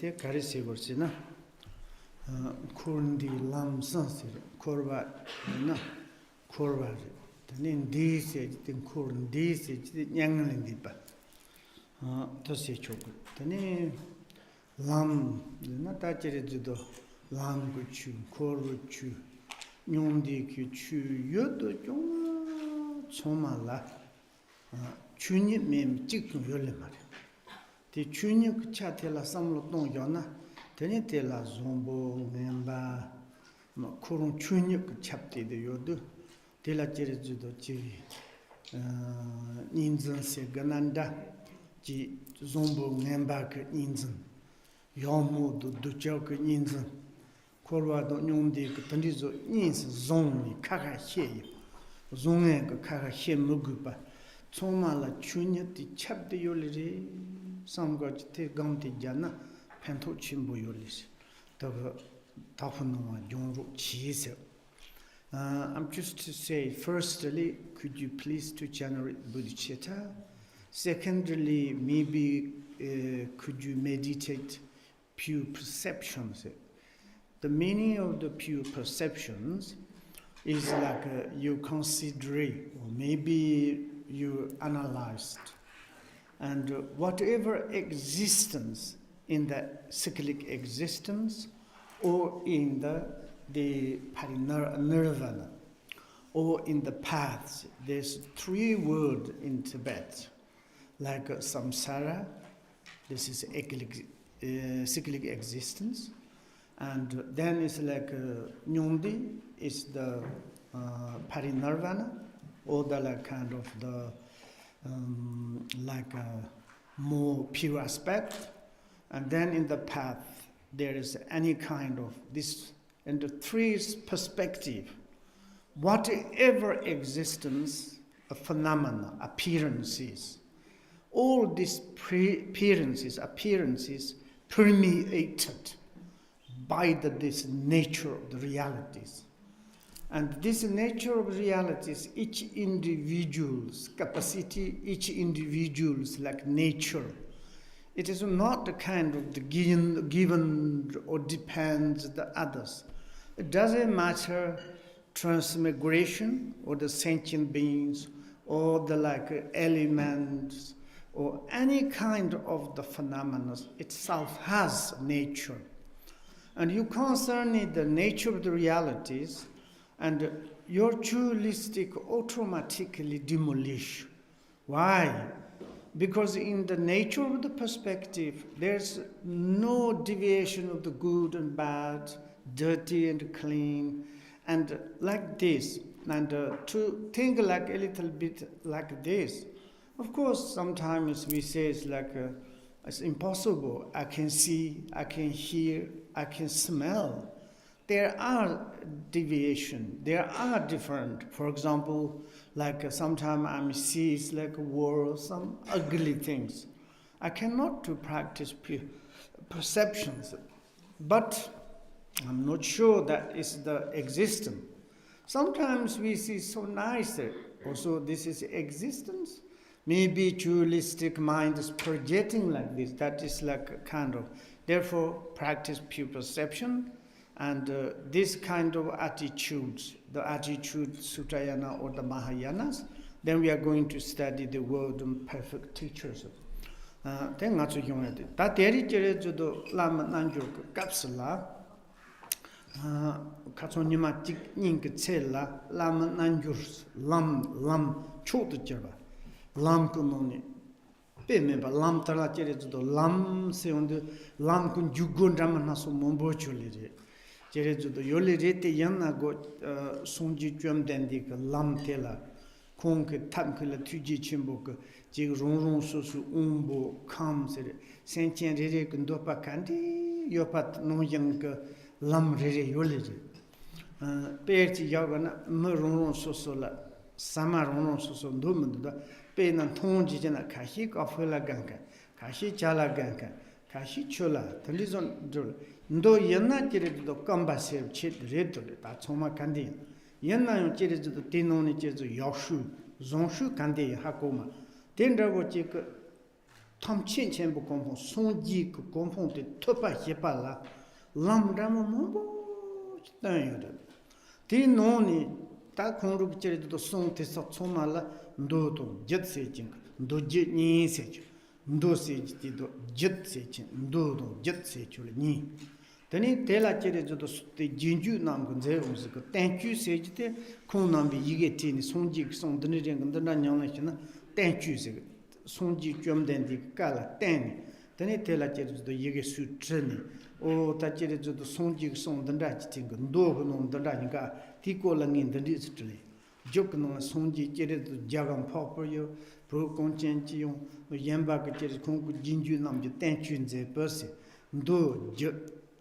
te karisi gorsina kurndi lam sansir korba na korba tani dise tin kurndi se nyanglin dipa to se choku tani lam na ta chere judo lam ku chu korbu chu nyumdi ki chu yodo jong chomala chuni mem chik yole mare te chuni ku cha tela samlo tong yona teni tela zombo memba ma kurun chuni ku chapte de yodo tela chere judo chi ninzan se gananda ji zombo memba ke ninzan yomo do duchao ke ninzan korwa do nyumdi ke tandizo nins zongni kaka xie zongeng ke kaka xie mugupa tsomala chunya ti chabde yoliri samga te gamti jana pento chimbo yolis daga tafunwa yongru chise. I'm just to say, firstly, could you please to generate bodhicitta? Secondly, maybe could you meditate pure perceptions? The meaning of the pure perceptions is like you consider it, or maybe you analyzed, and whatever existence in the cyclic existence, or in the parinirvana, or in the paths. There's 3 words in Tibet, like samsara, this is cyclic existence, and then it's like nyundi is the parinirvana, or the like kind of the like a more pure aspect, and then in the path there is any kind of this, in the 3 perspective, whatever existence, a phenomena, appearances, all these appearances permeated by this nature of the realities. And this nature of realities, each individual's capacity, each individual's like nature, it is not the kind of the given or depends the others. It doesn't matter transmigration or the sentient beings or the like elements or any kind of the phenomena itself has nature. And you concern the nature of the realities, and your dualistic automatically demolish. Why? Because in the nature of the perspective, there's no deviation of the good and bad, dirty and clean, and like this. And to think like a little bit like this, of course, sometimes we say it's like it's impossible. I can see, I can hear, I can smell. There are deviation. There are different. For example, like sometimes I see it's like a war, some ugly things. I cannot to practice perceptions, but I'm not sure that is the existence. Sometimes we see so nice. Also, this is existence. Maybe dualistic mind is projecting like this. That is like a kind of. Therefore, practice pure perception. And this kind of attitudes, the attitude Sutayana or the Mahayanas, then we are going to study the world and perfect teachers. Then nga tsu hyong yade. Ta teri jere judo lama nanjur kapsala, katso nima tik nying tse la, lama nanjur lam chotu jeba, lam kunoni. Pe meba lam tala jere judo lam se onde, lam kun jugun rama naso mombo chuli re. Jere judo yole rete yana go sonji juam dendi ka lam tela kong ke tam ke la tuji chimbo ke jig rong so su umbo kam sere senchen re ndo pa kandi yopat no yang ke lam re yole re per ti yaga na mo rong so la sama rong so ndo mdo pe na thong ji jana ka hi ka phela ganka ka hi chala ganka ka hi chola talizon dol ndo yenna jiredo kamba se chit redole ta choma kandi yenna yo jiredo tinoni jiredo yoshu zonshu kandi hakoma tendrago jik Tamchen Chenbo Kompong, Sonji Kompong, the Topa Hepala, Lam Rama Mombo, Stanyoda. Tinoni, Takon Cherry to Song Tesonala, Ndoto, Jet Sage, Ndo Jet Ni Sage, Ndo Sage, Jet Sage, Ndo Jet Sage, Ni. Then tell a cherry to the Jinju Nam Gonzales, thank you, Sage, Konambi, Yigetin, Sonjik, Song, the Nidian, and the Nanyan, thank you, Sonji Jum Dendi, Kala, Ten. Then it tell a cherry to the Yigesu Treni, or Tacheri to the Sonjik Song, the Rajiting, Dogon, the Rajinga, Tico Langin, the district. Jokan Sonji cherry to Jagam Popoyo, Pro Conscientio, Yambaka cherry Kongu Jinju Nam, thank you in the person. Do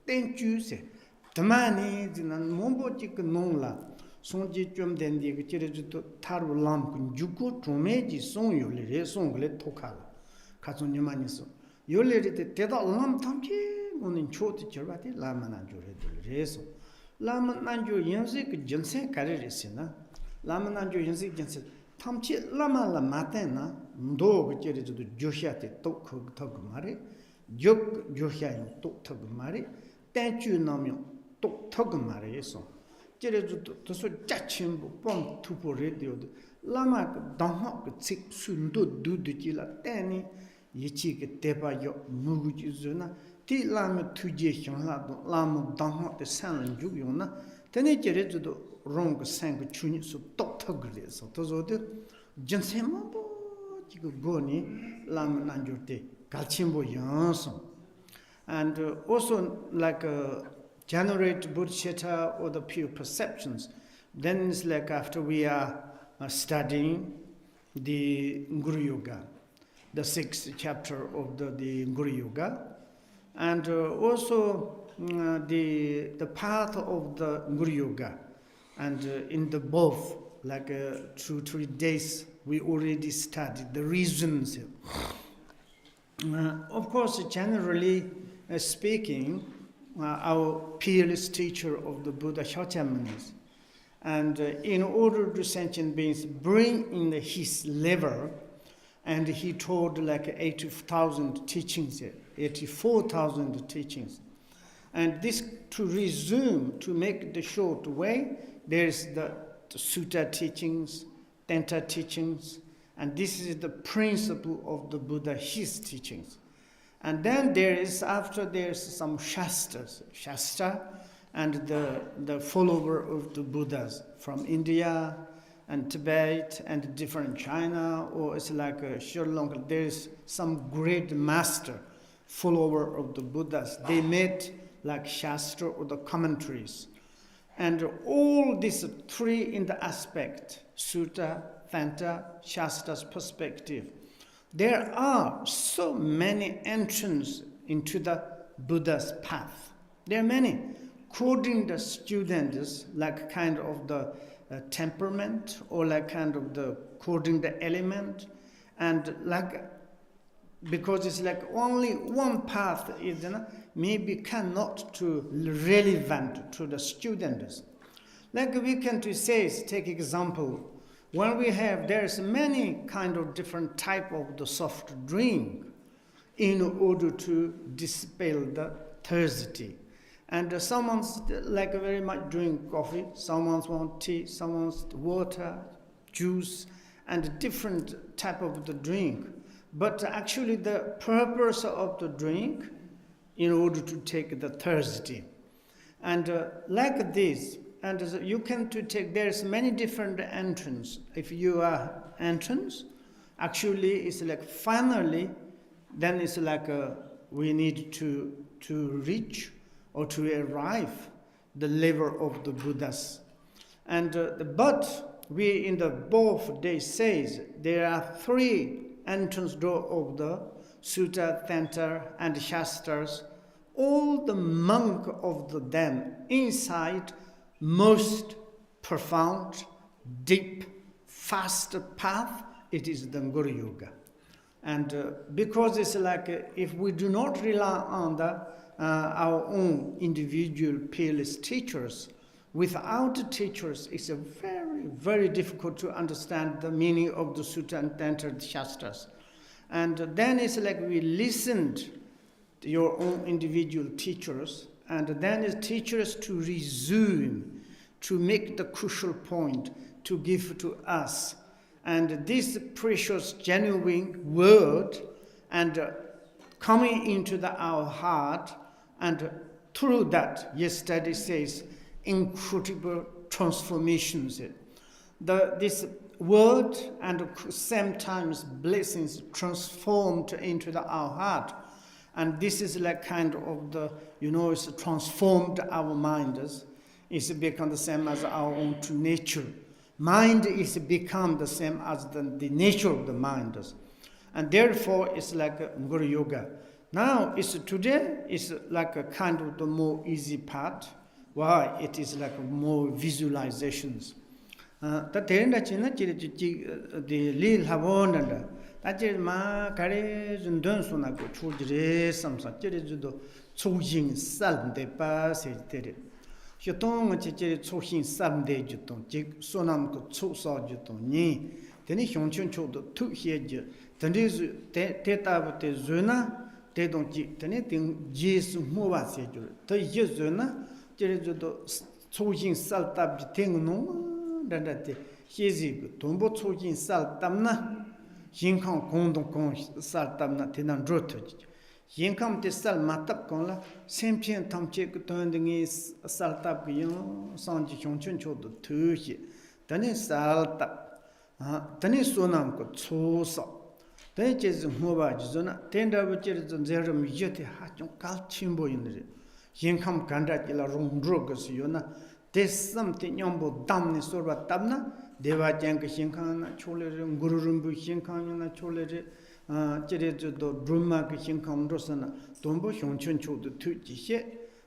thank you, say. The man is in a mombo chicken nonla. Sonji chum then the to Taru lamp, Juku, Tromeji, Song, you let song let Tokala. Katsun Yamaniso. You let it the lamp tamchi, on in choti cherati, Lamananjo reso. Lamananjo Yansik, Jensen Carrisina. Lamananjo Yansik Jensen. Tamchi Lama la Matena, Ndo, to the Joshiate, Tok Togmari, Jok Joshian, Tok Togmari. Thank you, Namio, Togmari, so. Jerezu to so Jachimbo, Pom Tupo Radio, Lamak, Dahok, Sik Sundu, Dudilla, Tani, Yichik, Tepa, Yo, Muguzuna, Ti Lama Tujian, Lam Dahok, the San and Jugiona, Tani Jerezu, Rong Sang Chuni, so Togri, so Tozo, Jensemo, Goni, Lam Nanjurte, Galchimbo Yanson. And also like generate bodhicitta or the pure perceptions. Then it's like after we are studying the Guru Yoga, the 6th chapter of the Guru Yoga, and also the path of the Guru Yoga. And in the both, like 2-3 days, we already studied the reasons. Of course, generally speaking, our peerless teacher of the Buddha Shakyamunis, and in order to sentient beings bring in his level, and he taught like 80,000 teachings, 84,000 teachings. And this to resume, to make the short way, there's the sutta teachings, Tenta teachings, and this is the principle of the Buddha, his teachings. And then there's some Shastras, Shastra, and the follower of the Buddhas from India and Tibet and different China, or it's like Sri Lanka. There's some great master, follower of the Buddhas. They made like Shastra or the commentaries. And all these three in the aspect, Sutta, Thanta, Shastra's perspective. There are so many entrances into the Buddha's path. There are many. According to the students, like kind of the temperament, or like kind of the according the element, and like because it's like only one path is maybe cannot to relevant to the students. Like we can to say, take example. When we have, there's many kind of different type of the soft drink in order to dispel the thirsty. And someone's like very much drink coffee, someone's want tea, someone's water, juice, and different type of the drink. But actually the purpose of the drink in order to take the thirsty. And like this, and you can to take, there's many different entrance. If you are entrance, actually it's like finally, then it's like we need to reach or to arrive the level of the Buddhas. And but we in the both they says there are 3 entrance door of the Sutta, Thanta, and Shastras. All the monk of them inside most profound, deep, fast path, it is the Guru Yoga. And because it's like if we do not rely on our own individual peerless teachers, without teachers, it's a very, very difficult to understand the meaning of the Sutta and Tantra Shastras. And then it's like we listened to your own individual teachers, and then it's teachers to resume, to make the crucial point, to give to us. And this precious, genuine word, and coming into our heart, and through that, yesterday says, incredible transformations. This word and sometimes blessings transformed into our heart. And this is like kind of the, it's transformed our minds. It's become the same as our own true nature. Mind is become the same as the nature of the mind. And therefore, it's like Guru Yoga. Now, today, it's like a kind of the more easy part. Why? It is like more visualizations. The lil havonanda. That is ma kare zundun sunago chudre samsa judo Dzogchen Salm de Pass. Hyotong Dzogchen Salm de Juton, Jig Sonam ko Tsosa Juton, Ni, then he Hyonchun Chod to hear you. Then is Teta de Zuna, they don't jig, then it in Jis Mova Sedur. The Yezuna, Jeredo Dzogchen Saltab Ting no, that Hizig, Tombo Dzogchen Saltamna. Yinkam Kondon Kon Saltamna Tenan Drotage. Yinkam de Sal Matap Konla, Sempian Tamchek turning is Saltap Yon, Sanji Hyonchun Chod to he. Then is Saltap. Then is Sonam got so so. Then is Mova Zona, tender which is on Zerum Yeti Hatchon Kalchimbo in the Yinkam Kandakilla Rum Drogas Yona. There's something Yombo Damni Sorba Tabna. Deva Janka Shinkana Cholere, Guru Rumbu Shinkana Cholere, Jerejo Druma Shinkam Rosana, Dombo Hyonchun Cho the Tuchi,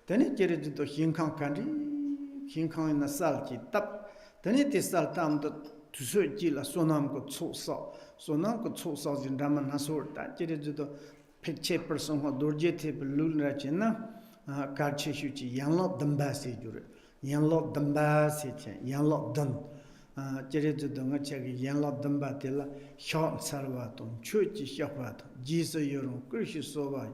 then it Jerejo Shinkan Kandi, Shinkan in the Salki Tap, then it is Saltam the Tusujila Sonam got so saw, Sonam got so saw in Raman Hasur, that Jerejo Peche person who Dorjete Lulrachina, Karche Huchi, Yanlop Dambasi, Yanlop Dambasi, Yanlop Dun. Jerejo Dunga Check, Yanlop Dambatilla, Short Salvaton, Chokyi Shapato, Jesus Yoron, Krishi Sova.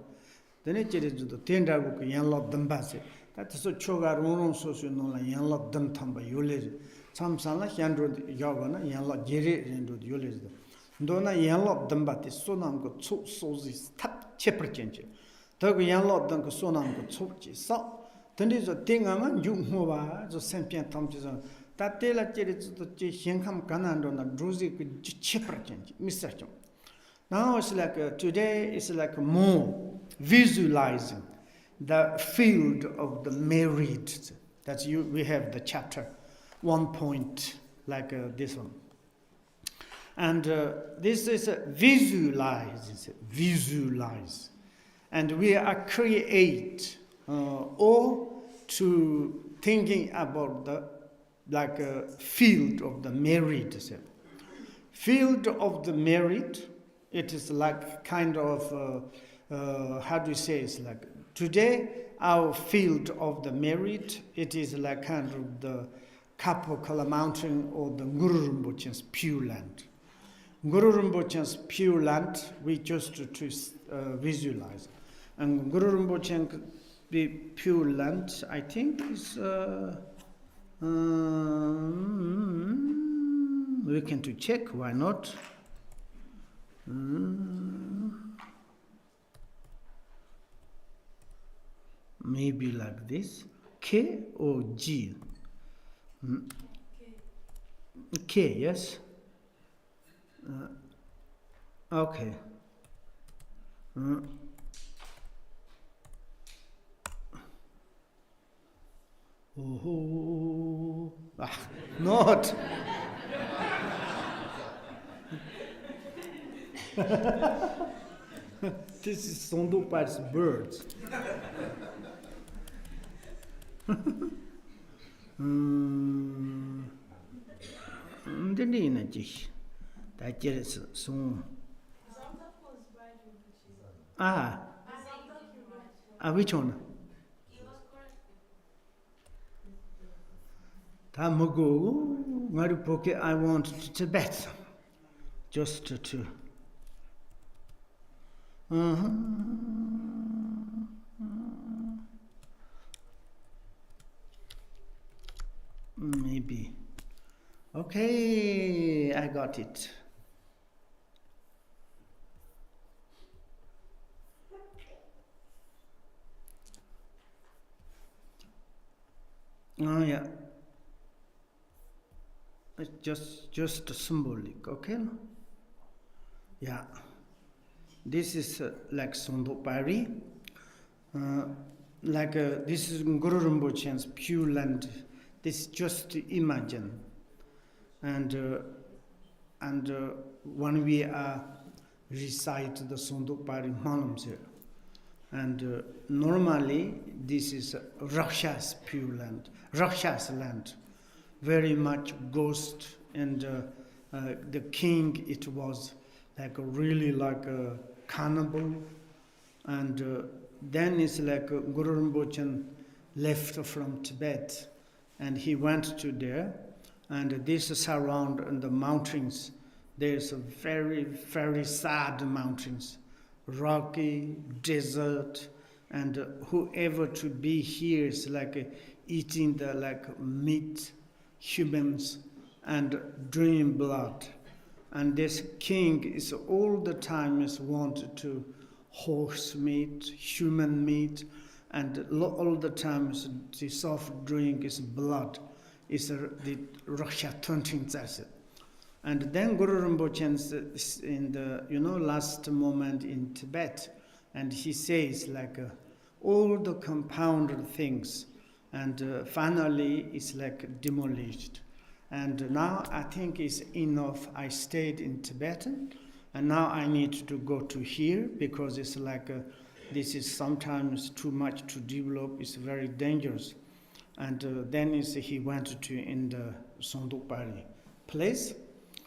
Then it Jerejo the Tenda book, Yanlop Dambasi. That is a Chogar Unon Sosunola, Yanlop Dantamba, Yulis. Some Sana, Yandro Yavana, Yanlop Jere, and Yulis. Dona Yanlop Dambati, Sonam got so so's tap chipper change. Tug Yanlop Dunk Sonam got Chokyi. So, then is a thing among you Mova, the Sempian Tomchison. That tela to Hinkam Kanandona, Drusi chipper change, Mr. Now it's like today it's like more visualizing the field of the married. That's we have the chapter 1 point like this one. And this is visualize. And we are create or to thinking about the like a field of the married. Field of the married, it is like kind of, how do you say, it's like, today our field of the married, it is like kind of the Kapokala mountain or the Guru Rinpoche's pure land. Guru Rinpoche's pure land, we just to visualize. And Guru Rinpoche's pure land, I think is... we can to check, why not? Maybe like this. K or G? K, yes? Okay. Oh, not. This is Sondopar's birds. Ndeni dich. Da ist so. Which one? Tamago, Maripoke, I want to Tibet. Just to. Uh-huh. Maybe. Okay, I got it. Oh yeah. It's just symbolic, okay? Yeah. This is like Sondo Pari. This is Guru Rinpoche's Pure Land. This just to imagine. And when we recite the Sondo Pari Manams here. And normally this is Rakshas Pure Land, Rakshas land. Very much ghost, and the king, it was like a cannibal. And then it's like Guru Rinpoche left from Tibet, and he went to there, and this surround in the mountains. There's a very, very sad mountains, rocky, desert, and whoever to be here is like eating the meat, humans, and drinking blood. And this king is all the time is wanted to horse meat, human meat, and all the time is the soft drink is blood, is the Raksha Tunting acid. And then Guru Rinpoche is in the last moment in Tibet, and he says all the compounded things, and finally it's demolished. And now I think it's enough. I stayed in Tibet, and now I need to go to here, because it's this is sometimes too much to develop. It's very dangerous. And then he went to in the Sondok Pari place.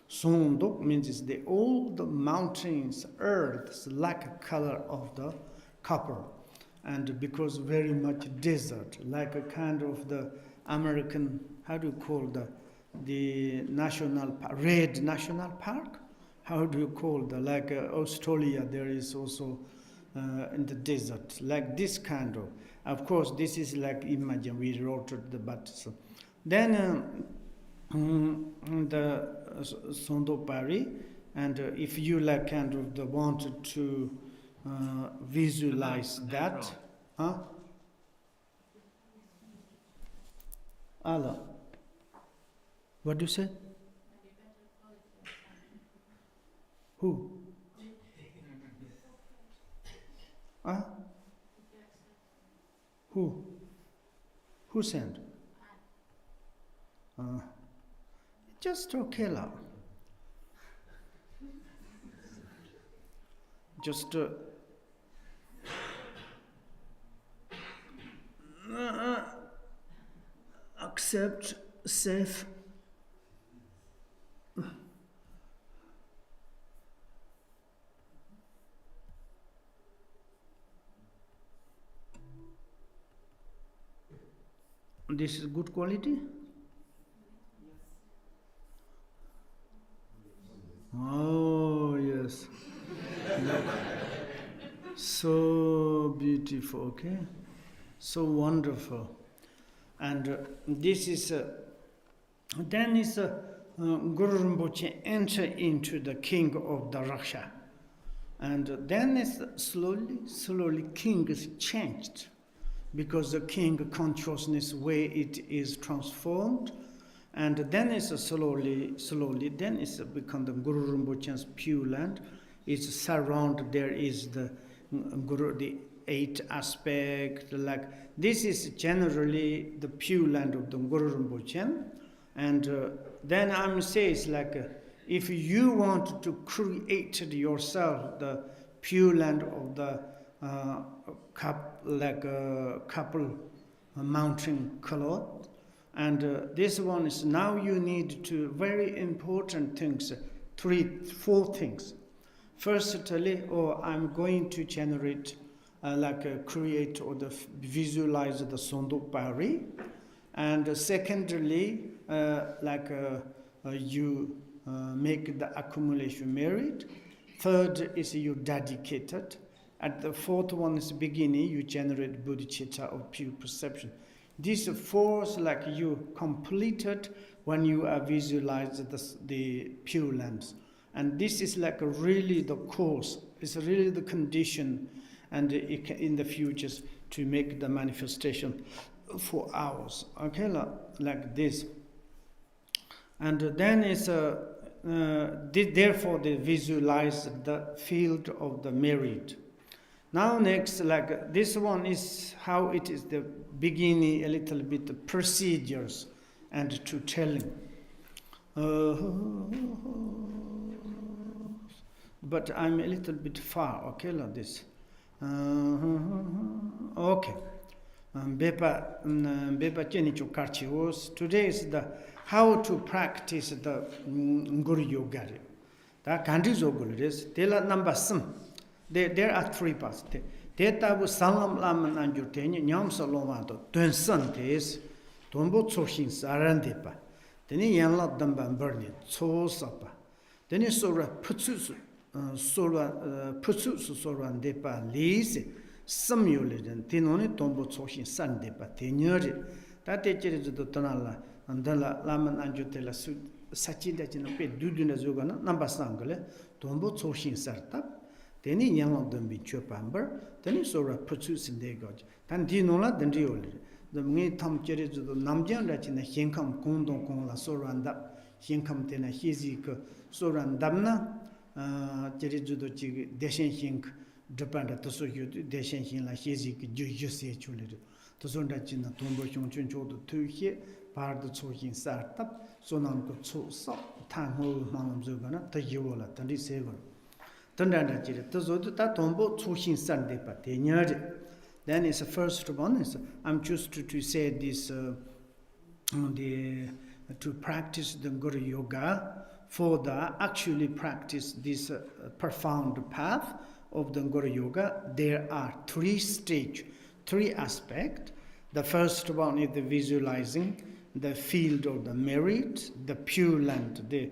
Sondok means all the mountains, earth, like a color of the copper, and because very much desert, like a kind of the American, how do you call the national red national park? How do you call like Australia? There is also in the desert, like this kind of. Of course, this is imagine we wrote the but. So then the Sondo Pari, and if you kind of wanted to visualize that, huh? Allah. What do you say? Who? Huh? Who? Who sent? Just okay, love. Just accept, safe. This is good quality? Oh, yes. So beautiful, okay? So wonderful. And this is, then is Guru Rinpoche enter into the king of the Raksha. And then is slowly king is changed, because the king consciousness way it is transformed. And then it's slowly, then it's become the Guru Rinpoche's pure land. It's surrounded, there is the Guru, the 8 aspect, this is generally the pure land of the Guru Rinpoche. And then I'm says if you want to create yourself the pure land of the couple mountain cloth. And this one is now you need to very important things, 4 things. Firstly, I'm going to generate create or visualize the Sondok Pari. And secondly, you make the accumulation merit. Third is you dedicated. At the fourth one is beginning, you generate bodhicitta or pure perception. These fours like you completed when you are visualized the pure lands. And this is like really the course, it's really the condition and in the futures to make the manifestation for hours. Okay, like this. And then it's therefore they visualize the field of the merit. Now next, like this one is how it is the beginning, a little bit the procedures and to telling. But I'm a little bit far, okay, like this. Okay. Today is the how to practice the Guru Yoga. That countries is number some. There are three parts. Data was Salam Laman and Jutani, Nyam Salomado, Dunson days, Tombo Tsoshin Sarandepa. Then he yanlot them and burn it, so supper. Then he saw a Putsus Soran Depa, lazy, simulated, then only Tombo Tsoshin Sandepa, tenure. That is the Tonala, and the Laman and Jutela Sachi that in a bit, Duduna Zugana, number Sangale, Tombo Tsoshin Sartap. Then he young them be chopamber, then he saw a pursuit in their god. Then Dinola, then Rio. The main Tom Jerry to the Namjan that in a Hinkam Kondon Kong la Soranda, Hinkam Tena Hizik, Sorandamna, Jerry to the Deshen Hink, Japan at Tosoyo, Deshen Hin la Hizik, Jujus Chulid. To Sondachina Tombo Chuncho to 2 here, part the Sohin Sartap, Sonan could so Tango Manam Zugana, the Yola, Tandi Saver. Then is the first one is I'm just to say this to practice the Guru Yoga for the actually practice this profound path of the Guru Yoga. There are 3 stages, 3 aspects. The first one is the visualizing the field of the merit, the pure land, the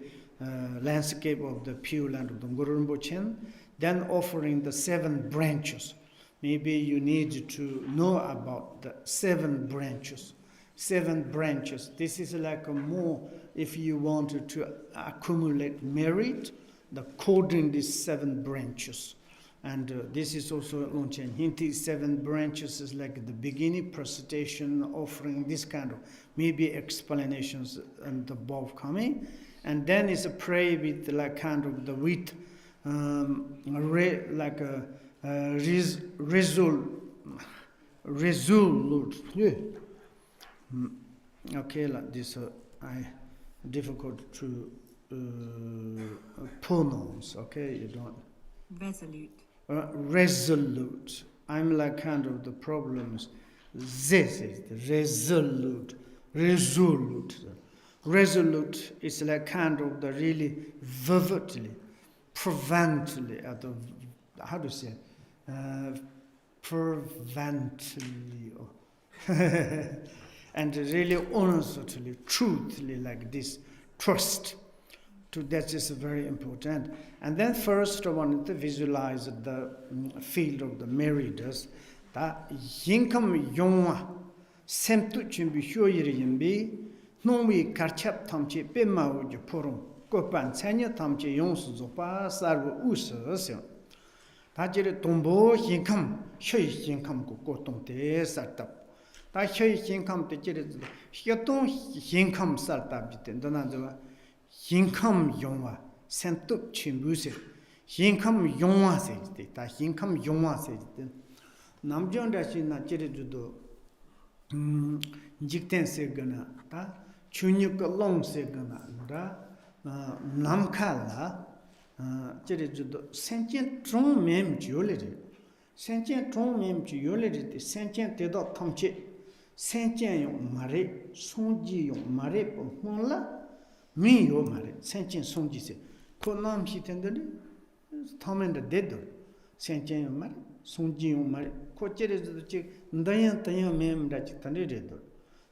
landscape of the pure land of the Guru Rinpoche, then offering the 7 branches. Maybe you need to know about the 7 branches. 7 branches. This is like a more, if you wanted to accumulate merit, the coding these 7 branches. And this is also Lonchen Hinti, 7 branches is like the beginning, presentation, offering, this kind of maybe explanations and above coming. And then is a pray with like kind of the with like a resolute. Okay, like this I difficult to pronounce. Okay, you don't. Resolute. Resolute. I'm like kind of the problems. This is the resolute. Resolute is like kind of the really vividly, fervently, how to say, fervently, and really honestly, truthfully, like this, trust. That is very important. And then first I wanted to visualize the field of the meritus. That yinkam yongwa, semtu chimbi shoyiri yimbi, nongwi karchap tamche pema uju purum, kopan tsanya tamche yongsu zopa sarvu usa syo. Tajiri tombo yinkam, shoy yinkam ko kotongte sartab. Ta shoy yinkam te jiri shiyatong yinkam sartab jiten, donadziwa. Hinkam yongwa, sentup chimbuse, hinkam yongwa sejite, ta hinkam yongwa sejite. Namjong dashi na jiri judo jikten segana, ta chunyuka long segana, namka la, jiri judo sentien trong mem jolere. Sentien trong mem jolere, sentien tedo tamche, sentien yong mare, sonji yong mare po hongla, mi yo mare, senchen songji se. Ko nam shi tendali, tamen da dedo. Senchen yo mare, songji yo mare. Ko chere zido chi, ndayan tayan mem da chi tanda redo.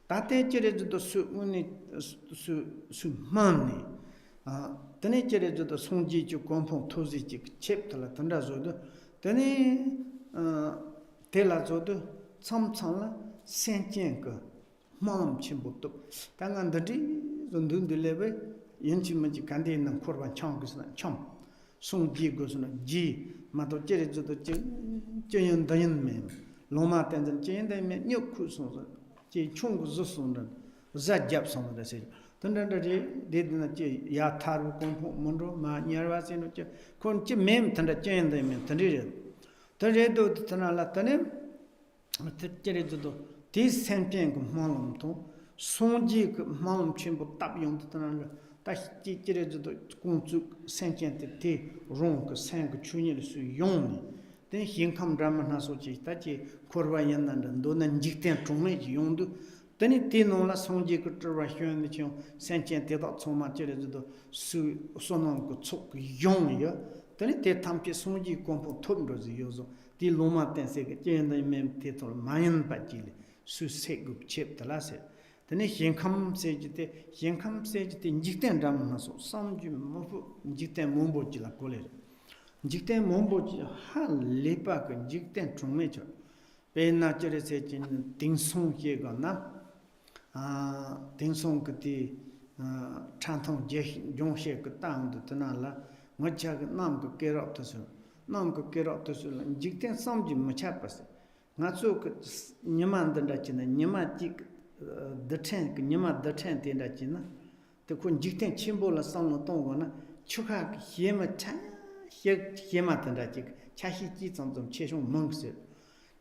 Tate chere zido su uni, su mani. Tane chere zido songji chi kompong tozi chi chep tala tanda zodo. Tene tela zodo samsangla senjenga malam chimbuto. Tangan dadi zondun dilebe yenchi maji kande nang korban chang kusna cham. Song ji gusna ji mato jere zodo jeyen dayen me. Loma tenzan jeyen dayen me nyoku song je chung gu song za jap song da se. Tandan dadi dedna je ya taru kompo mondo ma nyarwa seno je kon je mem tanda jeyen dayen me tandire. Taredo tanala tane teredo this sentient malum to sonji malum chimbo tab yong tanala ta teredo kunzu sentient te rong sang chunye su yong then hinkam drama na so chi ta chi korwa yan do nan jikten chungme ji yong du tani te no la sonji ko trwa hyen ni chong sentient te da choma teredo su sonon ko chok yong ya tani te tampi sonji kompo tobro zi yozo di loma tense ke jenda mem te tol mayan pa jile su se gup chep tala se tani hinkam se jite njikten ram na so samju mo njikten mombo jila kole njikten mombo ji ha lepa ke njikten chungme cho pe na chere se jin dingsong ye ga na dingsong ke ti chantong je jong she ke tang de tana la ngacha ke nam ke kerap to so nam ko kerap to so jikten samji macha pas nga so nyaman da china nyama tik the ten nyama the ten ten da china te kun jikten chimbo la sam no tong go na chuka yema cha yema da chik cha hi ji zong zong che shong mong se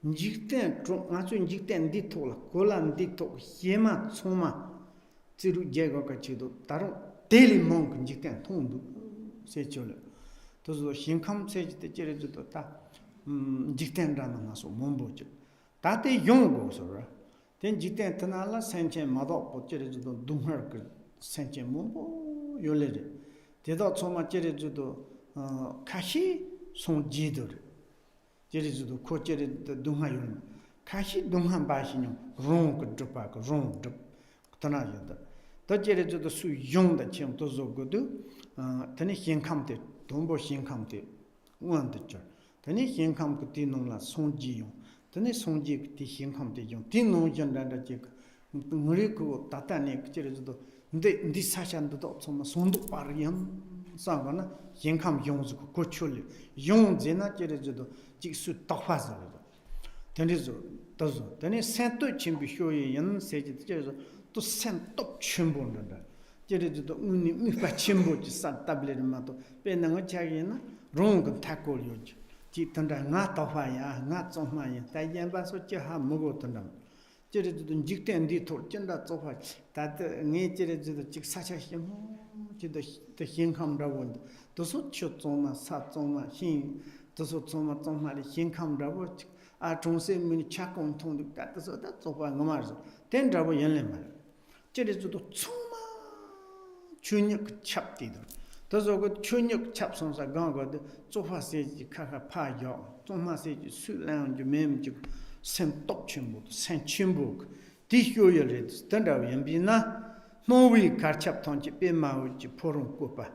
jikten nga so jikten di to la golan di to yema choma ziru je go ka chi do daru daily mong jikten tong du se chole 도서 신감 세지때 제레주도 다 직된다는 나서 몸보죠 다때 용고서라 된 직된 tanaala senchen mado pocherejudo dumher 그 senchen 몸보 요레레 대도 초마 제레주도 카시 송지들 제레주도 코체레도 dum하요 카시 dum한 바시뇨 롱그 드파 롱드 tanaada 더 제레주도 수 용다 쳔 도서고도 tani 신감때 동보 신감때 원득죠. tani 신감 그때 농라 송지용. tani 송지 그때 신감때 용. 딩농 전단다 지 우리 그 다다네 그저도 근데 니 사šan도 없으면 손도 빠르연 상관은 신감 용수 고출리 용제나 저래도 직수 떡화서. tanizo 도서. tani 센도 침비 효에 연 세지 저래서 또 센톱 춘본다. 제레도 운이 미파 침보지 산타블레마도 배낭을 자기나 롱은 타고려지 지던다 나 떠화야 나 좀마야 다연바서 저하 먹었던다 제레도 직된디 돌전다 쪼화 다들 네 제레도 직사샤시 지도 힘감라고 도서 초좀마 사좀마 힘 도서 좀마리 힘감라고 아 종세문이 착공 통도 같아서 다 쪼화 ng마서 된다고 연례 말 제레도 춘역 찹디들 도서 그 춘역 찹선사 강거도 조화세지 카카 파요 좀마세지 술랑주 mem지 센똑침부 센침부 디효열에 스탠다드 연비나 노위 카찹톤지 베마우지 포rum 코파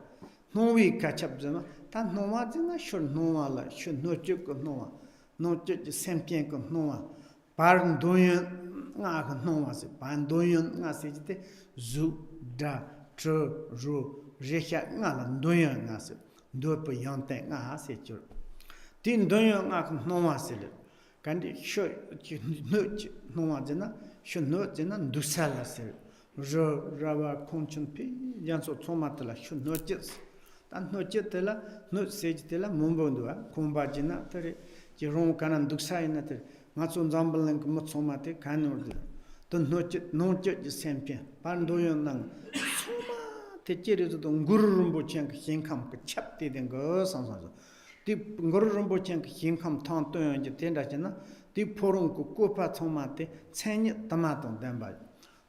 노위 카찹잖아 다 노마지나 쇼 노와라 쇼 노적 노와 노적 샘피엔 거 노와 바른 도연 나가 노와세 반 도연 나세지데 주다 ru recha ngala ndoya ngase ndopo yante ngase chur tin ndoya ngak nomasele kandi sho nuch nomajena sho nojena ndusala se ro rawa konchun pi yanso tomatla sho nojes tan nojetela no sejtela mumbondwa kumbajina tare jiron kanan nduksaina tare ngason zambaleng mo somate kanurde 또 노적 샘피야 반도연낭 대체로도 ngururum보치앙 힘감 그 찹되된 거 상상서 디 ngururum보치앙 힘감 탄토요 이제 된다잖아 디 포롱 그 꼬파 토마테 체니 담아던 담바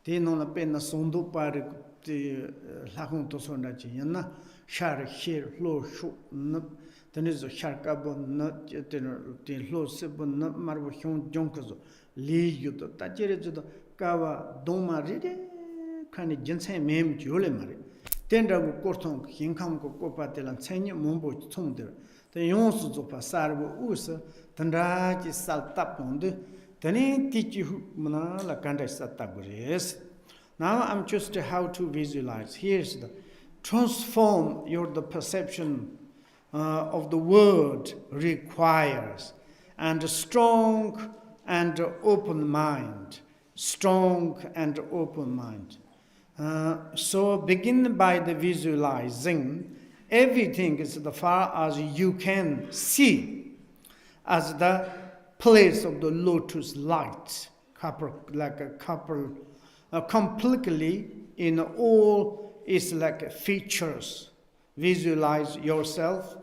디 노나 벤나 손도 파르 디 라콘토 손다지 연나 샤르 히르 로슈 너 드니조 샤르카본 너 디 로스본 너 마르보 형 종크조 리유도 따제르주도 kawa doma ride kani jinsen mem jole mare tendagu korthong hinkam ko kopatelan chenye mombo chongder The Yonsu Zopa Sarbo Usa, Tandraji Saltapunde, Tani Tichi Muna La Kanda Satagures. Now I'm just how to visualize. Here's the transform the perception of the word requires, and a strong and open mind. Strong and open mind. So begin by the visualizing. Everything is as far as you can see as the place of the lotus light, like a couple, completely in all its like features. Visualize yourself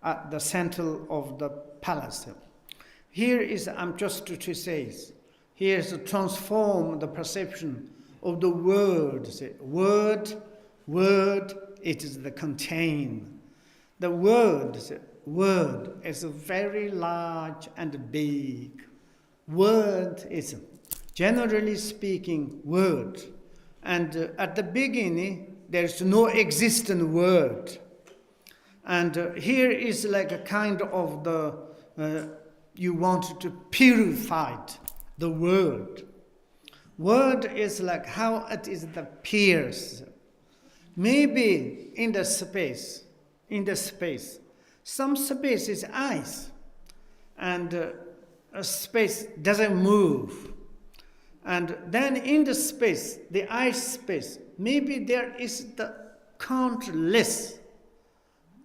at the center of the palace. Here is, I'm just to say, here is to transform the perception of the word. Word, it is the contain. The word is very large and big. Word is, generally speaking, word. And at the beginning, there's no existent word. And here is like a kind of the, you want to purify the word. Word is like how it is the pierce. Maybe in the space, some space is ice, and a space doesn't move. And then in the space, the ice space, maybe there is the countless,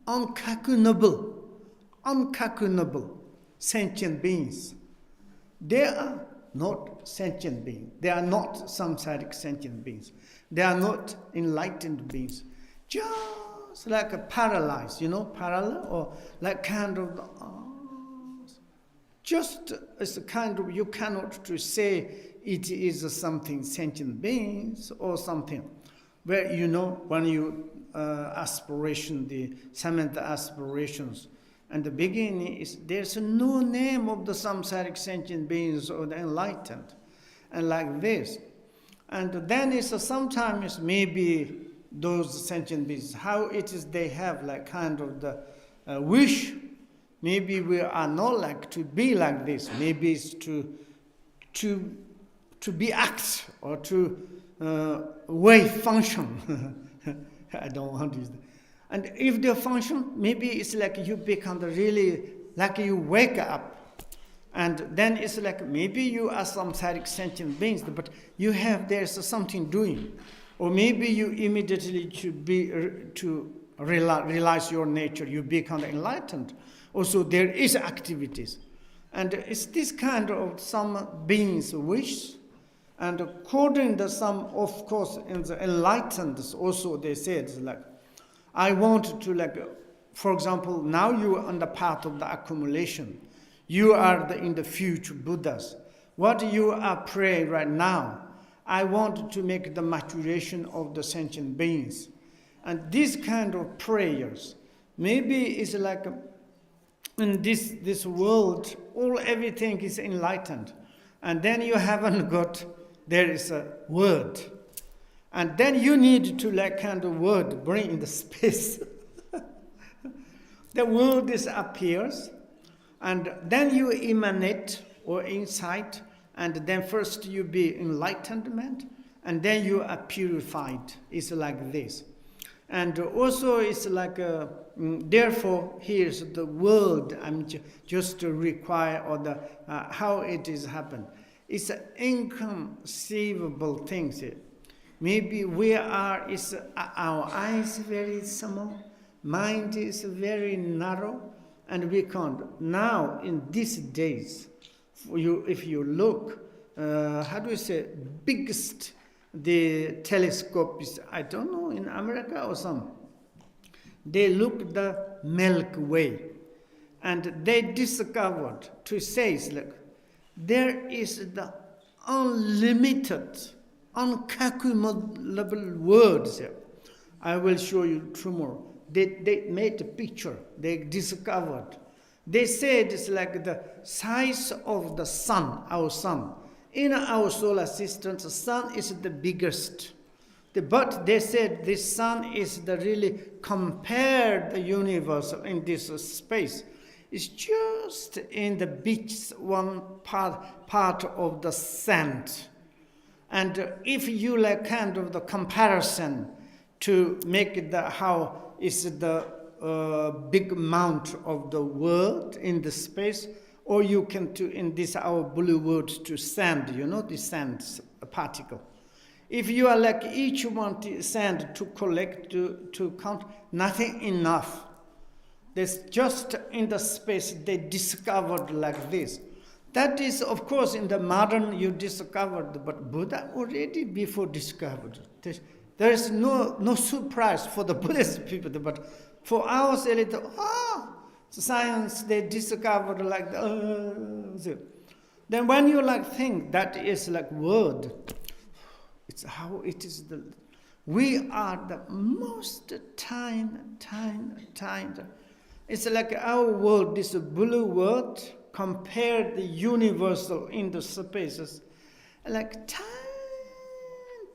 uncalculable sentient beings. They are not sentient beings. They are not samsaric sentient beings. They are not enlightened beings. Just like a paralyzed, parallel, or like kind of the arms. Just as a kind of, you cannot to say it is something sentient beings or something. Where, when you aspiration, the Samantha aspirations, and the beginning is, there's no name of the samsaric sentient beings or the enlightened, and like this. And then it's sometimes maybe those sentient beings, how it is they have like kind of the wish. Maybe we are not like to be like this. Maybe it's to be act or to way function. I don't want to use that. And if they function, maybe it's like you become really, like you wake up. And then it's like maybe you are some sentient beings, but there's something doing. Or maybe you immediately to realize your nature, you become enlightened. Also there is activities. And it's this kind of some beings wish. And according to some, of course, in the enlightened also they said like, I want to for example, now you are on the path of the accumulation. You are in the future Buddhas. What you are praying right now, I want to make the maturation of the sentient beings. And this kind of prayers, maybe it's like in this world, everything is enlightened. And then you haven't got, there is a word. And then you need to kind of word bring in the space. The word appears, and then you emanate or insight, and then first you be enlightenment, and then you are purified. It's like this. And also it's like, therefore, here's the word I'm just to require, or the how it is happened. It's an inconceivable thing. Maybe our eyes very small, mind is very narrow, and we can't. Now, in these days, if you look, biggest, the telescope is, I don't know, in America or some. They look the Milky Way, and they discovered to say, look, there is the unlimited, uncalculable words here. I will show you tomorrow. They made a picture. They discovered. They said it's like the size of the sun, our sun. In our solar system, the sun is the biggest. But they said this sun is the really compared the universe in this space. is just in the beach, one part of the sand. And if you like kind of the comparison to make the how is the big amount of the world in the space, or you can to in this our blue words to sand, the sand particle. If you are like each one sand to collect to count, nothing enough. There's just in the space they discovered like this. That is, of course, in the modern you discovered, but Buddha already before discovered. There is no surprise for the Buddhist people, but for ours, a little, science, they discovered like, then when you like think that is like word, it's how it is we are the most tiny. It's like our world, this blue world, compare the universal in the spaces, like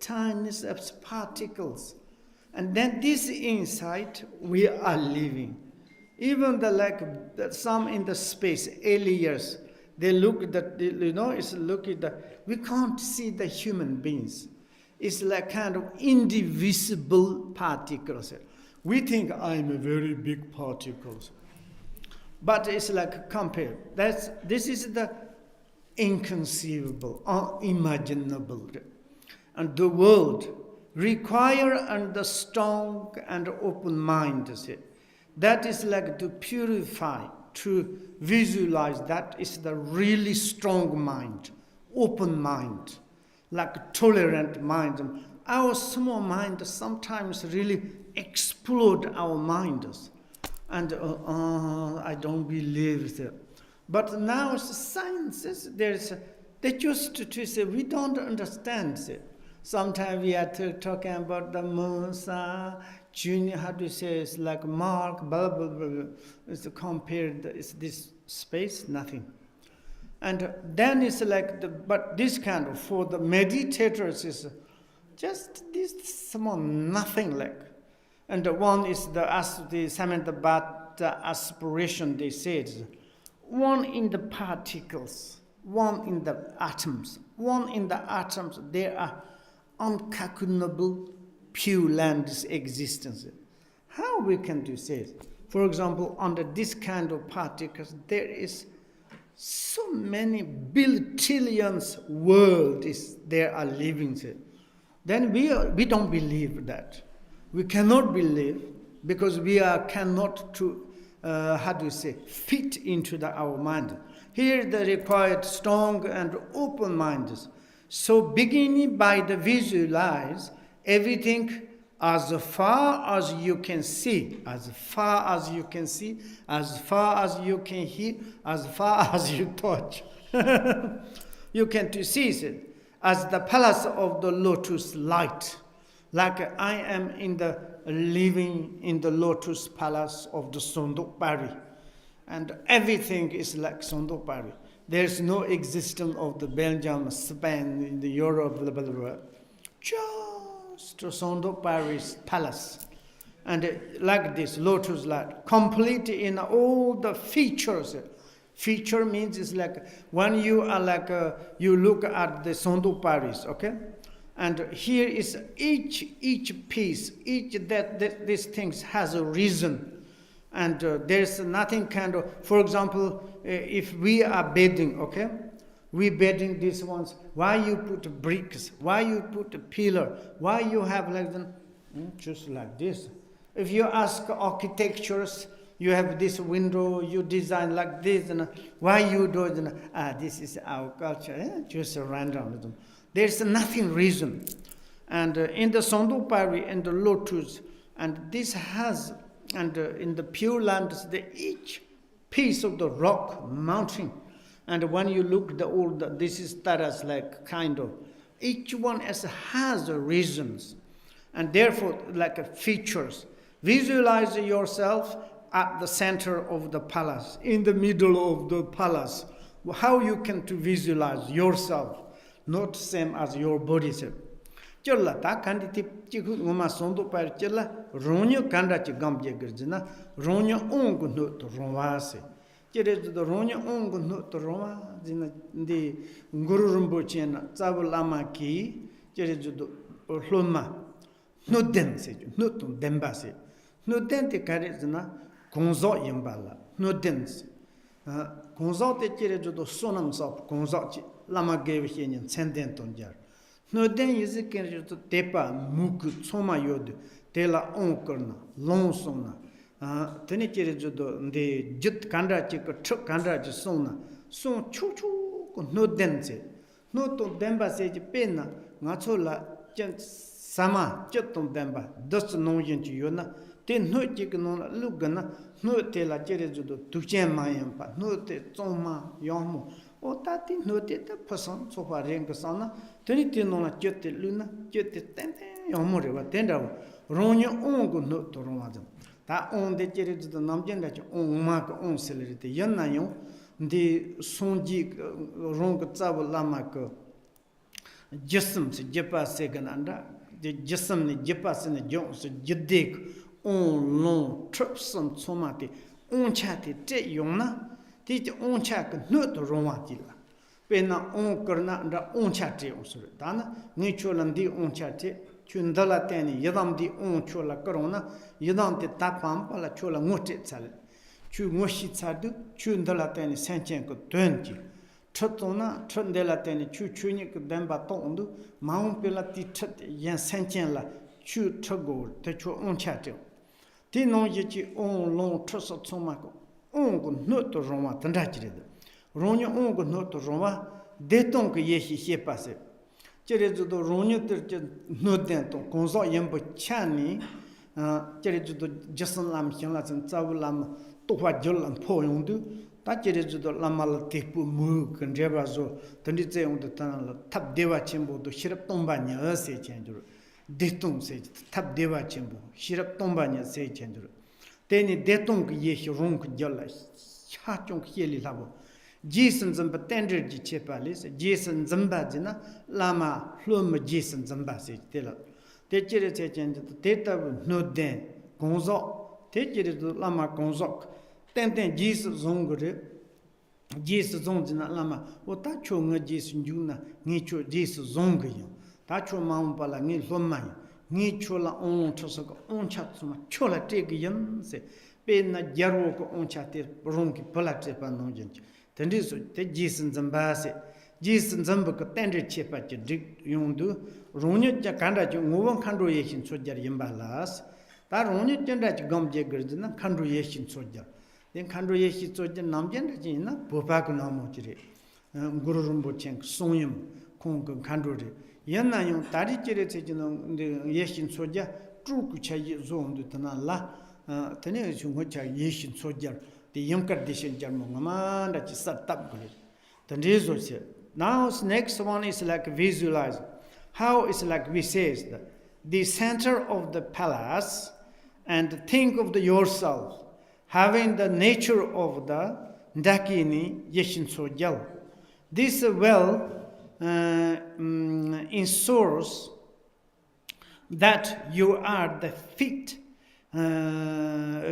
tiny particles. And then this inside, we are living. Even some in the space, aliens, they look that, it's looking that, we can't see the human beings. It's like kind of indivisible particles. We think I'm a very big particles. But it's like compared. This is the inconceivable, unimaginable. And the world require and the strong and open mind. That is like to purify, to visualize. That is the really strong mind, open mind, like tolerant mind. Our small mind sometimes really explode our minds. And I don't believe that. But now sciences, they used to say, we don't understand it. Sometimes we are talking about the Musa, Junior, how to say, it's like Mark, blah, blah, blah, blah. It's compared, it's this space, nothing. And then it's like, but this kind of, for the meditators, is just this small, nothing like. And the one is the Samantabhata aspiration, they said. One in the particles, one in the atoms. One in the atoms, there are uncalculable pure land's existence. How we can do say? For example, under this kind of particles, there is so many billions worlds there are living. Then we don't believe that. We cannot believe because we cannot fit into our mind. Here the required strong and open minds. So beginning by the visualize everything as far as you can see, as far as you can see, as far as you can hear, as far as you touch. You can to see it as the palace of the lotus light. Like I am living in the lotus palace of the Sondokpari. And everything is like Sondokpari. There's no existence of the Belgium, Spain, in the Europe, blah, blah, blah. Just Sondokpari's palace. And like this, lotus light, complete in all the features. Feature means it's like when you are you look at the Sondokparis, okay? And here is each piece, these things has a reason. And there's nothing kind of, for example, if we are bedding, okay? We bedding these ones. Why you put bricks? Why you put a pillar? Why you have like them? Just like this. If you ask architectures, you have this window, you design like this, and why you do it? This is our culture. Just random. There's nothing reason. And in the Sondokpari and the lotus, and this has, and in the Pure Lands, each piece of the rock, mountain, and when you look this is taras like kind of, each one has reasons, and therefore like features. Visualize yourself at the center of the palace, in the middle of the palace. How you can to visualize yourself. Not same as your body. Chola ta kandi tip chiku ngoma sondo par chola ronyo kanda chi gambje girjina ronyo ong no to ronwase. Jere the Ronya Ong no to Roma, the Guru Rinpoche na Tsabu Lama Ki, Jere the Hloma, no den se, no to Dembase, no den te Karizna, Gonzo Yambala, no dens. Gonzo te Jere the Sonam Sop, Gonzo, Lama gave him in Sendenton Jar. No den is a to Tepa, Muku, Soma Yod, Tela Onkerna, Long Sona. Tenikere the Jit Kandra Chik, Chuk Kandra Sona, so chu no dense, no to Demba sage pena, Natsola, Sama, Jeton Demba, dust no yin to Yona, then no chicken Lugana, no tela Jerezo, Tuchen Mayampa, no te Toma, Yomo, or Tati, no te person, so far Rengasana, Tenitin Jette Luna, Jette Tente, Yomore, Tenda, Ronya Ongo no to Romazam. That on the Jerry to the Namjan that on mark on celerity, Yanayo, the Sonji Rong Tsabu Lamak, Jessam, Jepa second under, the Jessam, the Jepas and the Jones, Jedik, on long trips on Somati, on chatty, te Yona, teach on chat, not Romatilla. Pena on Korna and on chatty, also Dana, Natural and the on chatty. Chundala teni yadam di on chola corona yadam te tapam pala chola ngote tsal chu ngoshi tsadu chundala teni senchen ko 20 chotona chundela teni chu chuni ko demba tondu maun pela ti chat yan senchen la chu chogo te chu on chate ti non yichi on long troso tsoma ko on ko noto roma tanda jire ronyo on ko noto roma de ton ko yehi he passe Jerezudo Ronyater Nodento, Gonzo Yambo Chani, Jerezudo Jason Lam Hilas and Tsavulam, Topa Jol and Poyondu, that Jerezudo Lamal Tepu Mug and Jebazo, Tandite on the tunnel, Tap Deva Chimbo, the Shirap Tombanya, say changer, Detum says, Tap Deva Chimbo, Shirap Tombanya, say changer. Then it detung ye Ronk Jola, Hachong Heli Labo. Jason Zamba tender Chepalis, Jason Zambazina, Lama, Plum Jason Zambasi, Tela. Take it the data no den, Gonzo, take it to Lama Gonzok, then Jesus Zongre, Jesus Zonzina Lama, or Tacho Jason Juna, Nicho Jesus Zongayo, Tacho Mount Pala, Ni Lomai, Nichola on Tosoko, on Chatsuma, Chola take yan, say, Pena Jaroko on Chate, Ronki, Polate Panogent. Tendis te Jason Zambase, Jason Zambaka tender chepa Dick Yundu, Ronya Jakanda, Movan Kandroyation soldier Yambalas, that Ronya Janda Gum Jaggers, Kandroyation soldier. Then Kandroyation soldier Namjan Jina, Popakunamotiri, Guru Rinpoche, Sonyum, Kong Kandrodi, Yanayum, Tadi Jere, the Yashin soldier, True Kucha zone to Tanala, Tenesu Yashin soldier. The young condition German that is set up good. The results here. Now next one is like visualize. How is like we says that the center of the palace and think of the yourself having the nature of the Dakini Yeshin Sojal. This well ensures that you are the fit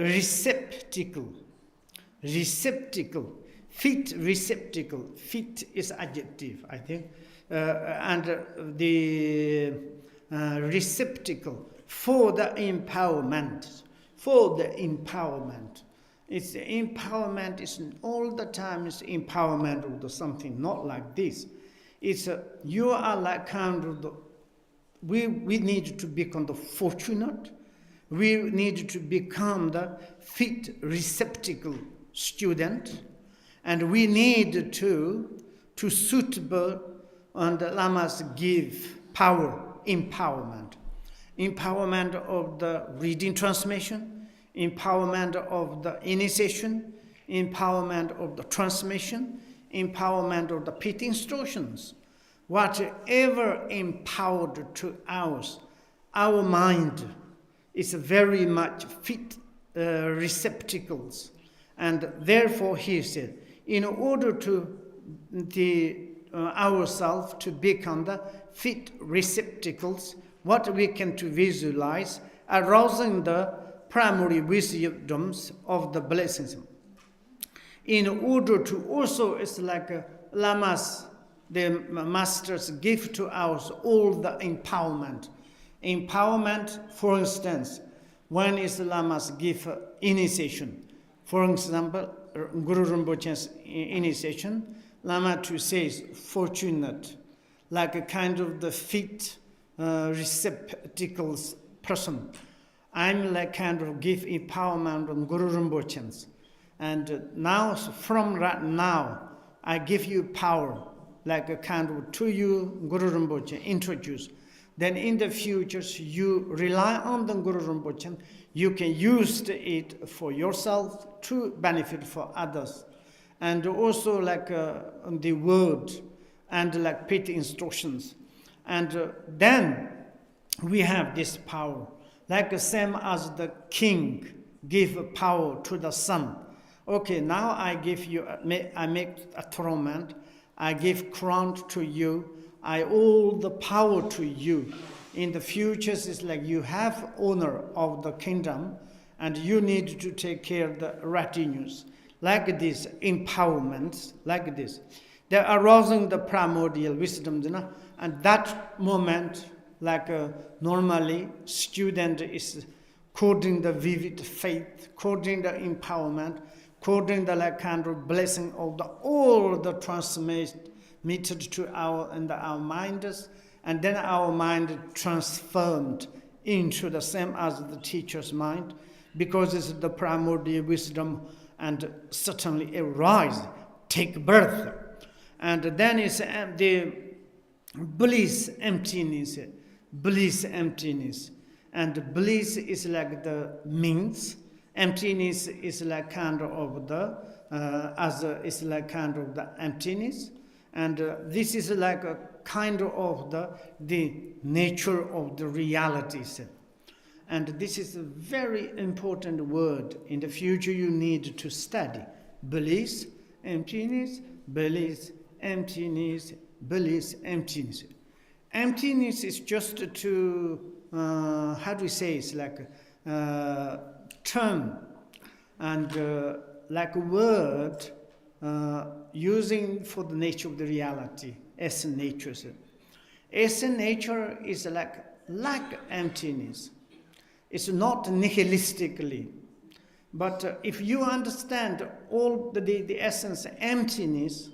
receptacle, fit receptacle, fit is adjective, I think, and the receptacle for the empowerment, It's empowerment is all the time is empowerment of something, not like this. It's you are like kind of the, we need to become the fortunate, we need to become the fit receptacle student, and we need to suitable, and the lamas give power, empowerment of the reading transmission, empowerment of the initiation, empowerment of the transmission, empowerment of the pit instructions. Whatever empowered to our mind is very much fit receptacles. And therefore, he said, in order to ourselves to become the fit receptacles, what we can to visualize, arousing the primary wisdoms of the blessings. in order to also, it's like lamas, the masters give to us all the empowerment. Empowerment, for instance, when is the lamas give initiation. For example, Guru Rinpoche's initiation, Lama to says fortunate, like a kind of the fit receptacles person. I'm like kind of give empowerment on Guru Rinpoche's. And now, from right now, I give you power, like a kind of to you, Guru Rinpoche, introduce. Then in the future, you rely on the Guru Rinpoche, you can use it for yourself to benefit for others. And also like the word and like pit instructions. And then we have this power, like the same as the king give power to the son. Okay, now I give you, I make a torment, I give crown to you, I owe the power to you. In the future, it's like you have owner of the kingdom and you need to take care of the retinues. Like this, empowerment, like this. They're arousing the primordial wisdom, you know? And that moment, like normally, student is coding the vivid faith, coding the empowerment, coding the like kind of blessing of the all the transmitted to our minds, and then our mind transformed into the same as the teacher's mind, because it's the primordial wisdom and certainly arise, take birth. And then it's the bliss emptiness. And bliss is like the means, emptiness is like kind of the, is like kind of the emptiness. And this is like a kind of the nature of the realities. And this is a very important word. In the future, you need to study. Bliss, emptiness, bliss, emptiness, bliss, emptiness. Emptiness is just to, how do we say, it's like a term and like a word using for the nature of the reality, as nature. As nature is like emptiness. It's not nihilistically. But if you understand all the essence, emptiness,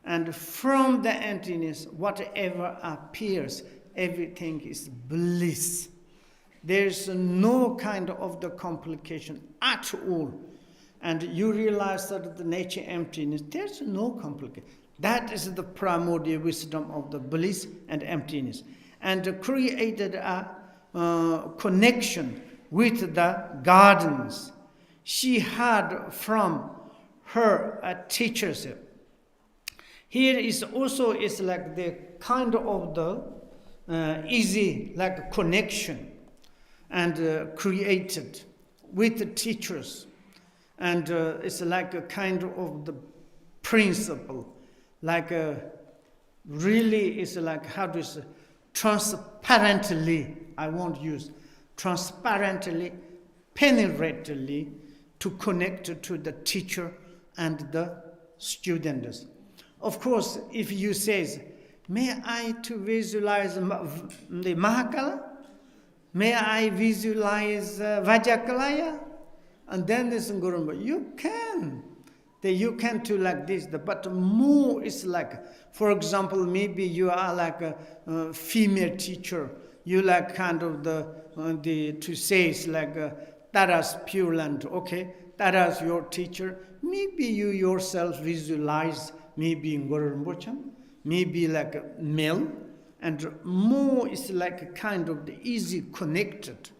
and from the emptiness, whatever appears, everything is bliss. There's no kind of the complication at all. And you realize that the nature emptiness, there's no complication. That is the primordial wisdom of the bliss and emptiness. And created a connection with the gardens she had from her teachers. Here is also is like the kind of the easy like connection and created with the teachers, and it's like a kind of the principle, like really is like how to say, transparently, I won't use transparently, penetrately to connect to the teacher and the students. Of course, if you say, may I to visualize the Mahakala? May I visualize Vajakalaya? And then this Guru, you can. You can do like this, but more is like, for example, maybe you are like a female teacher. You like kind of to say it's like Taras Pure Land, okay? Taras your teacher. Maybe you yourself visualize maybe in Guru Rinpoche, maybe like a male, and more is like a kind of the easy connected.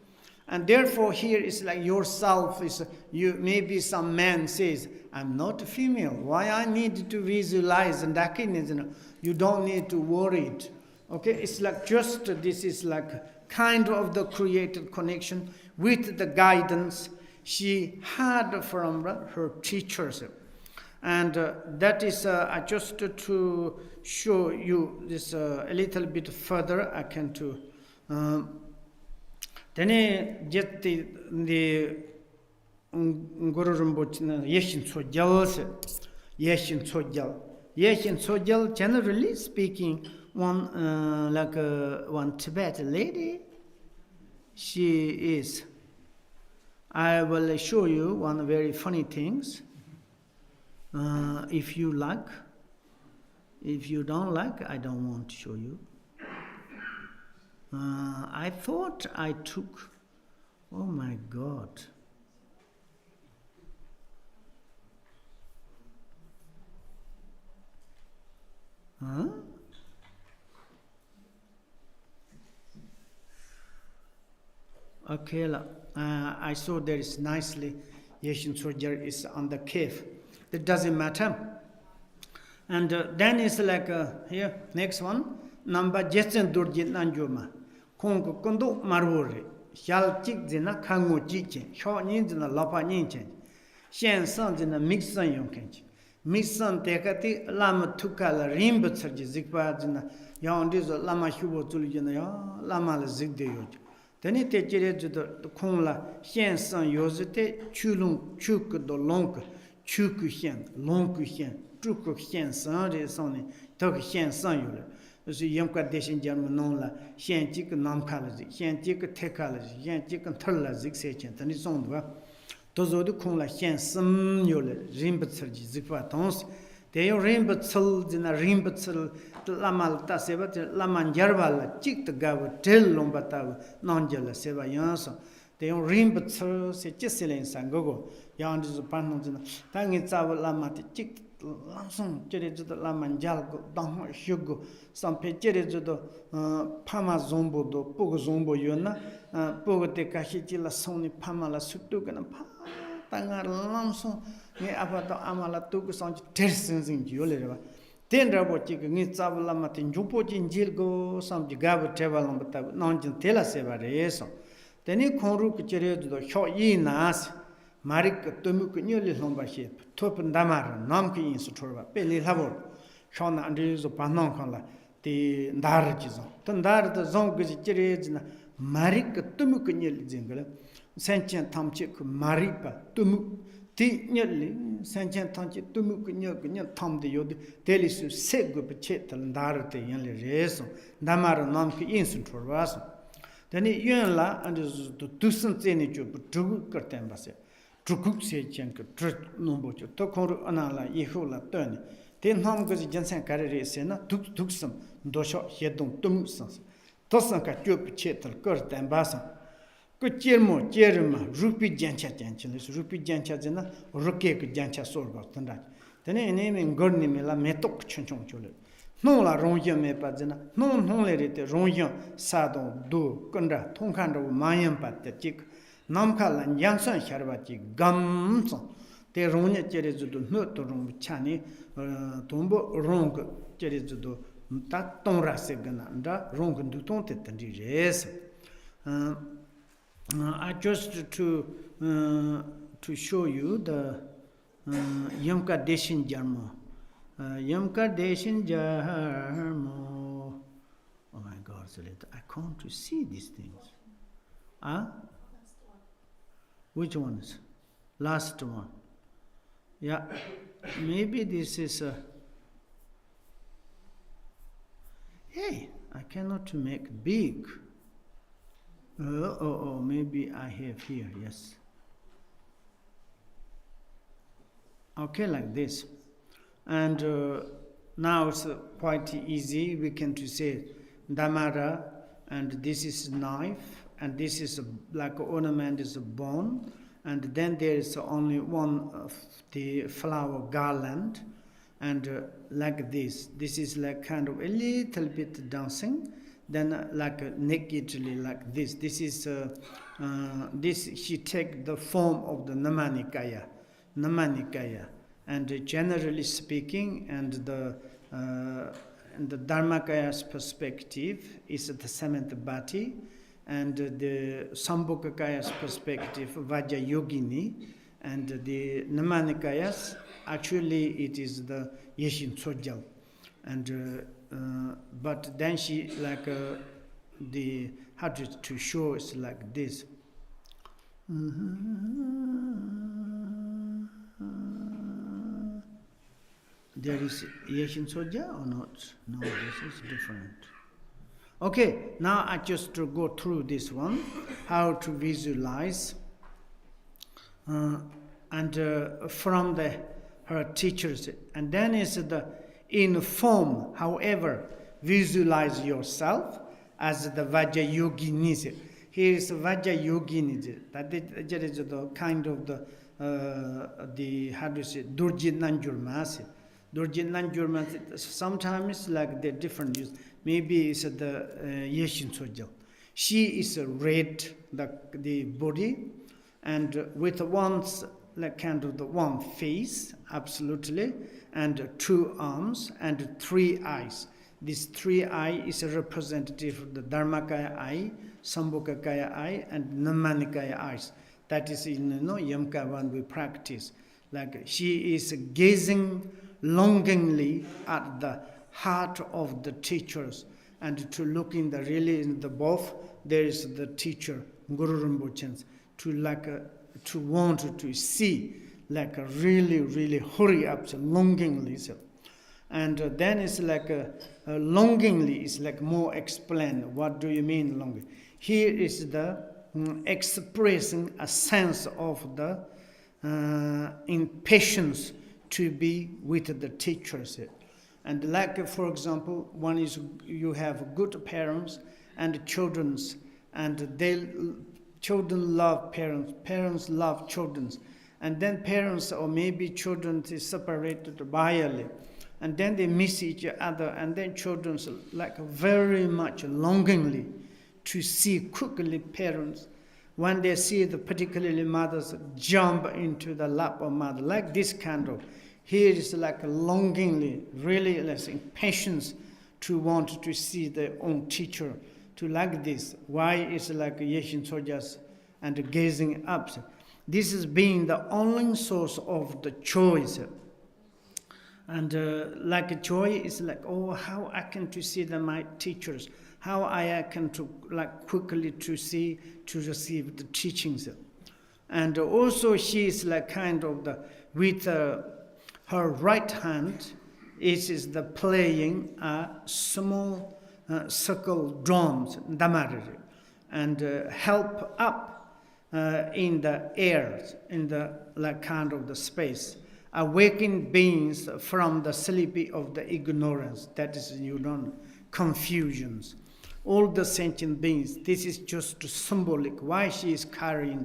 And therefore here is like yourself is, you maybe some man says, I'm not a female, why I need to visualize and that kind of, you don't need to worry it. Okay, it's like just this is like kind of the created connection with the guidance she had from her teachers. And that is just to show you this a little bit further. I can to then get the Guru Rinpoche Yeshin Tsojal se, Yeshin Tsojal. Yeshin Tsojal, generally speaking, one Tibetan lady, she is. I will show you one very funny things. If you like, if you don't like, I don't want to show you. I thought I took, oh my God. Huh? Okay, I saw there is nicely Yeshin Sojar is on the cave. It doesn't matter. And then it's like here, next one. Number Jetson Durjit Nanjuma. Kong Kondo Maruri. Shall chick zina Kango Jichen. Shaw Ninjana Lapa Ninchen. Shen Sons in a mixon yonkench. Mixon Tekati Lama Tukala Rimbutsaji Zikpazina. Yondis Lama Hubo Tulijana Lama Zigdeyoj. Tani te jire the kong la xian san yozi te chulung chuk do long chuk xian long xian chuk xian san re san ne tok xian san yule. So yamka deshin jam non la xian jik nam kala ji xian jik te kala ji xian jik thal la zik se chen tani song dwa. Tozo de kong la xian sam yule rimbat sar ji zikwa tons. Te yo rimbat sal jina rimbat sal Lamal ta seba laman jarvala chik the gav tel lombata nonjala seba yanso they on rimbat se chiselen sangogo yan is panonjina tangi tsav lamati chik langsung jere judo laman jalgo dang shugo sampe jere judo pama zombo do pogo zombo yona pogo te kashi la soni pama la sutu kana pa tangar langsung ne apato amala tuku sanji tersen sing yole Then Rabo Chick needs Savlamatin Jupojin Jilgo, some Jigab travel on the non Tela Seva Reso. Then he conruk Chered the Chokyi Nas, Marik Tumuk nearly Lombaship, Topen Damar, Namki in Sutura, Pelly Labor, Shona and Rizo Panoncola, the Darjizon. Tandar the Zongas Chered Marik Tumuk nearly Jingle, Sentient Tomchik, Maripa, Tumuk. Ti nearly Sanchan Tanchi Tumuk Nyok Tom the Yod, Delis Segu Chetal Darate Yanli Reso, Damara Namki Instant for Vaso. Then he Yunla and is to Tusan Zenichu, but Truk Curtembase, Trukuk Sechenka, Trut Numbocho, Tokor Anala, Yehola Turn. Then Hom goes Jensen Carrier Sena, Tuksum, Dosho, Hedum Tumsons. Tosanka Chup Chetal Curtembasa. Good Jermo, Jerema, Rupi Jancha Janchalis, Rupi Janchazina, Roke Jancha Sorgo, Tanda. The name in Gurnimela Metok Chunchule. No la Ronja Mepazina, no lerite Ronja, Sado, Do, Kunda, Tonkando, Mayan Pat, the chick, Namkal and Jansan Sharvati, Gamson. The Ronya Cherizudu, not to Rom Chani, Tombo, Rong, Cherizudu, that Tonra Segananda, Rong and Dutonte, and yes. I just to show you the Yamka Deshin Dharma. Yamka Deshin Dharma. Oh my God, I can't see these things. Which ones? Last one. Yeah, maybe this is a. Hey, I cannot make big. Maybe I have here, yes. Okay, like this. And now it's quite easy. We can to say Damara, and this is knife, and this is like ornament is a bone, and then there is only one of the flower garland, and like this. This is like kind of a little bit dancing. Then like nakedly like this. This is this she take the form of the Namanikaya, and generally speaking, and the Dharmakaya's perspective is the seventh bhati, and the Sambhogakaya's perspective Vajrayogini, and the Namanikayas actually it is the Yeshin Tsojal, and but then she like the how to show is like this. There is Yeshin Soja or not? No, this is different. Okay, now I just to go through this one, how to visualize. From her teachers, and then is the in form, however, visualize yourself as the Vajrayoginis. Here is Vajrayoginis. That is the kind of the how do you say, Dorje Nanjurmas. Dorje Nanjurmas sometimes like the different use. Maybe it's the Yeshin Sojal. She is red, the body, and with one's like kind of the one face, absolutely, and 2 arms and 3 eyes. This 3 eye is a representative of the Dharmakaya eye, Sambhogakaya eye, and Namanikaya eyes. That is in Yamka when we practice. Like she is gazing longingly at the heart of the teachers, and to look in the really in the both there is the teacher Guru Rinpoche, to want to see, like a really hurry up, so longingly. So. And then it's like longingly is like more explained. What do you mean longing? Here is the expressing a sense of the impatience to be with the teachers. And like, for example, one is you have good parents and children's, and children love parents, parents love children, and then parents or maybe children is separated violently, and then they miss each other, and then children like very much longingly to see quickly parents when they see the particularly mothers jump into the lap of mother, like this kind of. Here is like longingly, really less impatience to want to see their own teacher, to like this. Why is like Yeshin Sojas and gazing up? This is being the only source of the choice. And like a joy is like, oh, how I can to see my teachers, how I can to like quickly to see, to receive the teachings. And also she is like kind of the, with her right hand, it is the playing a small circle drums, damariri, and help up in the air, in the like kind of the space, awaken beings from the sleepy of the ignorance, that is, confusions. All the sentient beings, this is just symbolic, why she is carrying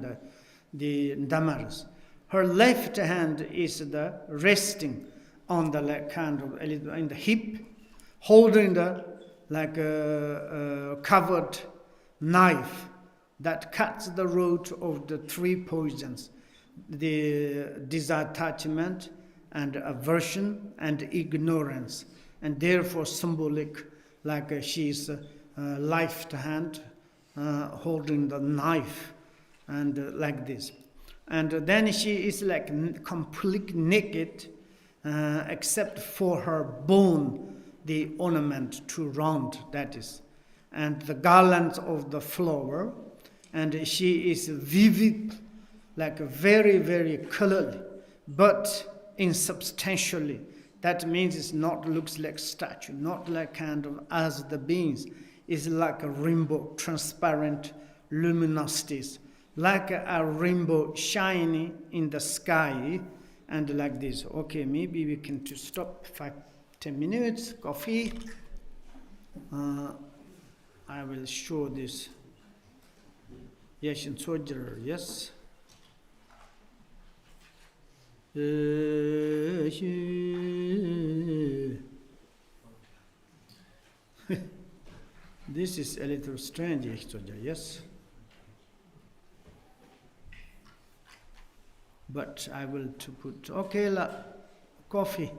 the damaras. Her left hand is the resting on the like kind of in the hip, holding the like covered knife that cuts the root of the 3 poisons, the disattachment and aversion and ignorance, and therefore symbolic, like she's left hand holding the knife, and like this. And then she is like completely naked, except for her bone, the ornament to round, that is, and the garlands of the flower, and she is vivid, like very colored, but insubstantially. That means it's not looks like statue, not like kind of as the beings. It's like a rainbow, transparent luminosities, like a rainbow shining in the sky, and like this. Okay, maybe we can just stop 5-10 minutes, coffee. I will show this. Yeshin soldier, yes. This is a little strange, yes. But I will to put, okay, coffee.